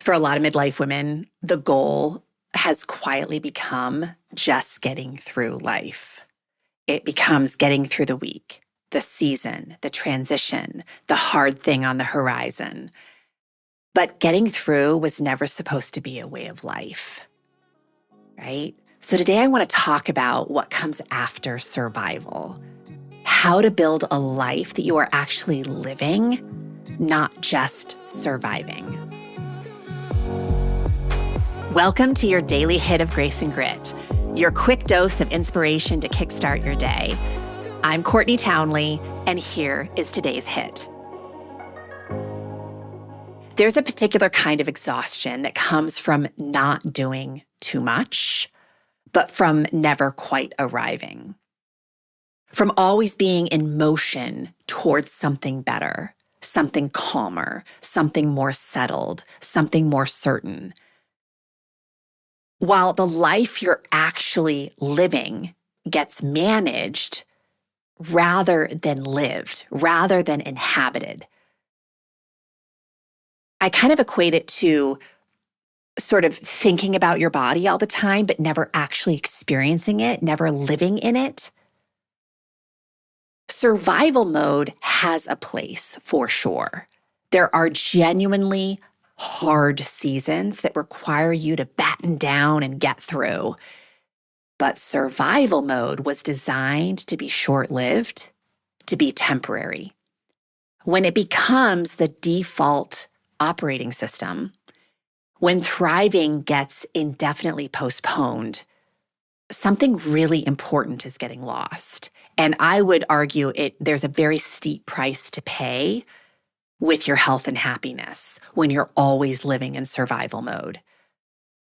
For a lot of midlife women, the goal has quietly become just getting through life. It becomes getting through the week, the season, the transition, the hard thing on the horizon. But getting through was never supposed to be a way of life, right? So today I want to talk about what comes after survival, how to build a life that you are actually living, not just surviving. Welcome to your daily hit of grace and grit, your quick dose of inspiration to kickstart your day. I'm Courtney Townley, and here is today's hit. There's a particular kind of exhaustion that comes from not doing too much, but from never quite arriving. From always being in motion towards something better, something calmer, something more settled, something more certain. While the life you're actually living gets managed rather than lived, rather than inhabited. I kind of equate it to sort of thinking about your body all the time, but never actually experiencing it, never living in it. Survival mode has a place for sure. There are genuinely hard seasons that require you to batten down and get through. But survival mode was designed to be short-lived, to be temporary. When it becomes the default operating system, when thriving gets indefinitely postponed, something really important is getting lost. And I would argue there's a very steep price to pay with your health and happiness when you're always living in survival mode.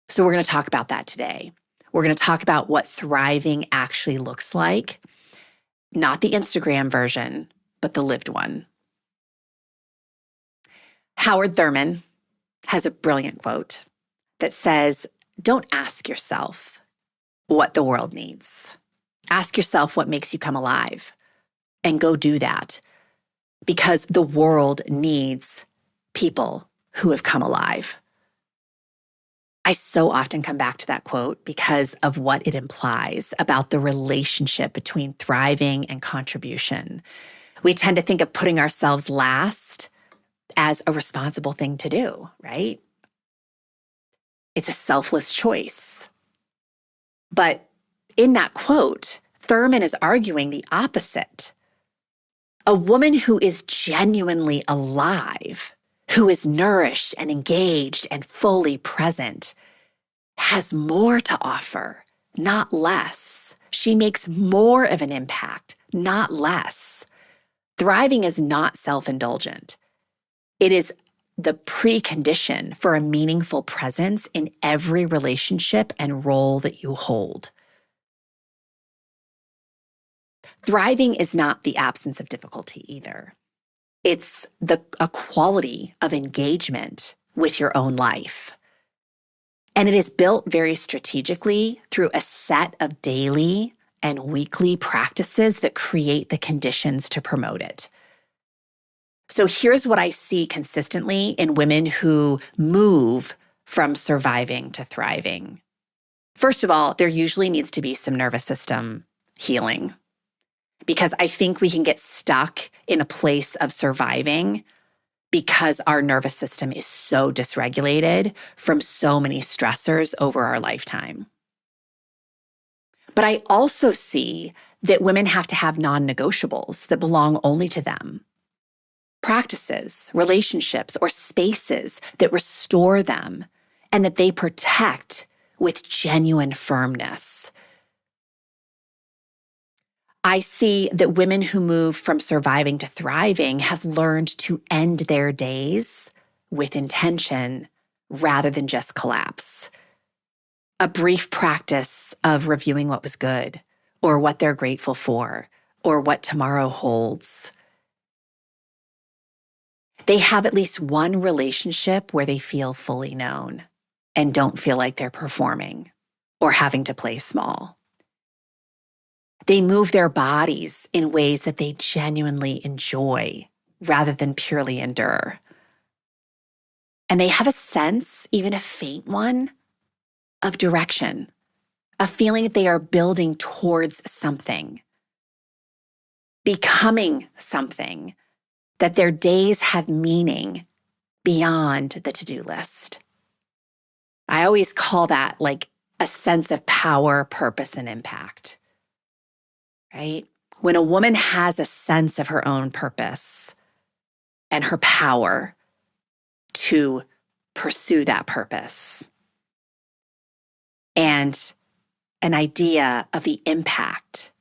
So we're going to talk about that today. We're going to talk about what thriving actually looks like, not the Instagram version, but the lived one. Howard Thurman has a brilliant quote that says, "Don't ask yourself what the world needs. Ask yourself what makes you come alive, and go do that. Because the world needs people who have come alive." I so often come back to that quote because of what it implies about the relationship between thriving and contribution. We tend to think of putting ourselves last as a responsible thing to do, right? It's a selfless choice. But in that quote, Thurman is arguing the opposite. A woman who is genuinely alive, who is nourished and engaged and fully present, has more to offer, not less. She makes more of an impact, not less. Thriving is not self-indulgent. It is the precondition for a meaningful presence in every relationship and role that you hold. Thriving is not the absence of difficulty either. It's a quality of engagement with your own life. And it is built very strategically through a set of daily and weekly practices that create the conditions to promote it. So here's what I see consistently in women who move from surviving to thriving. First of all, there usually needs to be some nervous system healing, because I think we can get stuck in a place of surviving because our nervous system is so dysregulated from so many stressors over our lifetime. But I also see that women have to have non-negotiables that belong only to them. Practices, relationships, or spaces that restore them and that they protect with genuine firmness. I see that women who move from surviving to thriving have learned to end their days with intention rather than just collapse. A brief practice of reviewing what was good, or what they're grateful for, or what tomorrow holds. They have at least one relationship where they feel fully known and don't feel like they're performing or having to play small. They move their bodies in ways that they genuinely enjoy rather than purely endure. And they have a sense, even a faint one, of direction, a feeling that they are building towards something, becoming something, that their days have meaning beyond the to-do list. I always call that like a sense of power, purpose, and impact, right? When a woman has a sense of her own purpose and her power to pursue that purpose, and an idea of the impact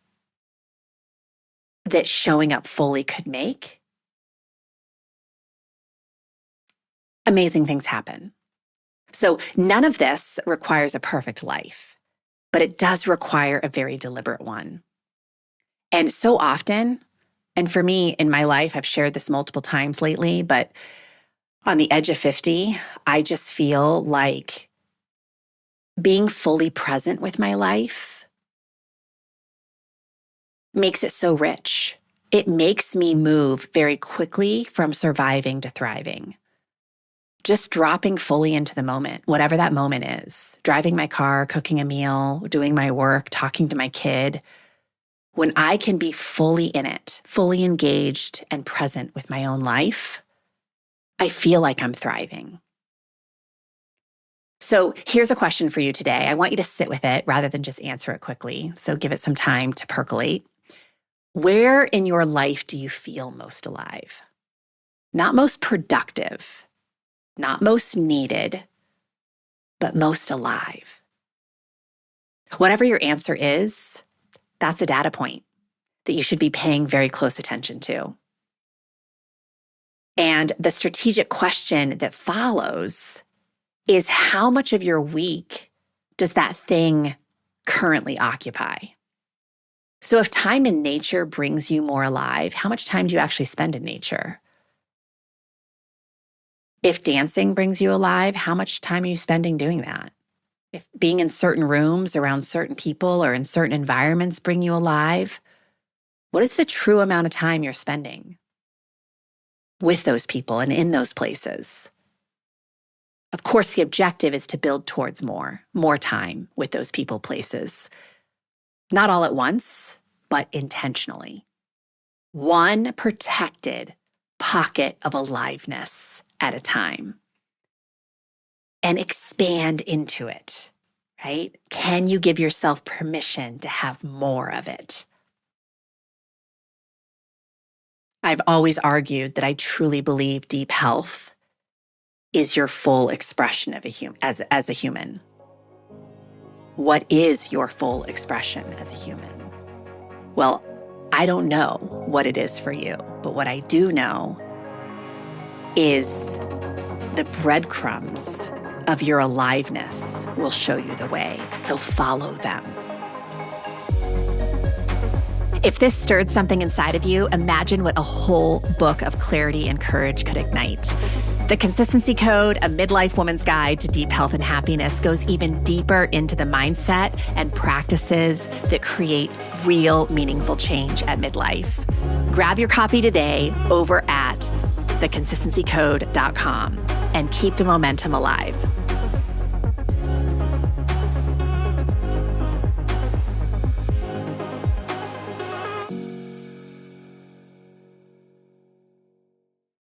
that showing up fully could make, amazing things happen. So none of this requires a perfect life, but it does require a very deliberate one. And so often, and for me in my life, I've shared this multiple times lately, but on the edge of 50, I just feel like being fully present with my life makes it so rich. It makes me move very quickly from surviving to thriving. Just dropping fully into the moment, whatever that moment is. Driving my car, cooking a meal, doing my work, talking to my kid. When I can be fully in it, fully engaged and present with my own life, I feel like I'm thriving. So here's a question for you today. I want you to sit with it rather than just answer it quickly. So give it some time to percolate. Where in your life do you feel most alive? Not most productive, not most needed, but most alive. Whatever your answer is, that's a data point that you should be paying very close attention to. And the strategic question that follows is, how much of your week does that thing currently occupy? So if time in nature brings you more alive, how much time do you actually spend in nature? If dancing brings you alive, how much time are you spending doing that? If being in certain rooms around certain people or in certain environments bring you alive, what is the true amount of time you're spending with those people and in those places? Of course, the objective is to build towards more time with those people, places. Not all at once, but intentionally. One protected pocket of aliveness at a time. And expand into it, right? Can you give yourself permission to have more of it? I've always argued that I truly believe deep health is your full expression of as a human. What is your full expression as a human? Well, I don't know what it is for you, but what I do know is the breadcrumbs of your aliveness will show you the way, so follow them. If this stirred something inside of you, imagine what a whole book of clarity and courage could ignite. The Consistency Code, a midlife woman's guide to deep health and happiness, goes even deeper into the mindset and practices that create real, meaningful change at midlife. Grab your copy today over at theconsistencycode.com and keep the momentum alive.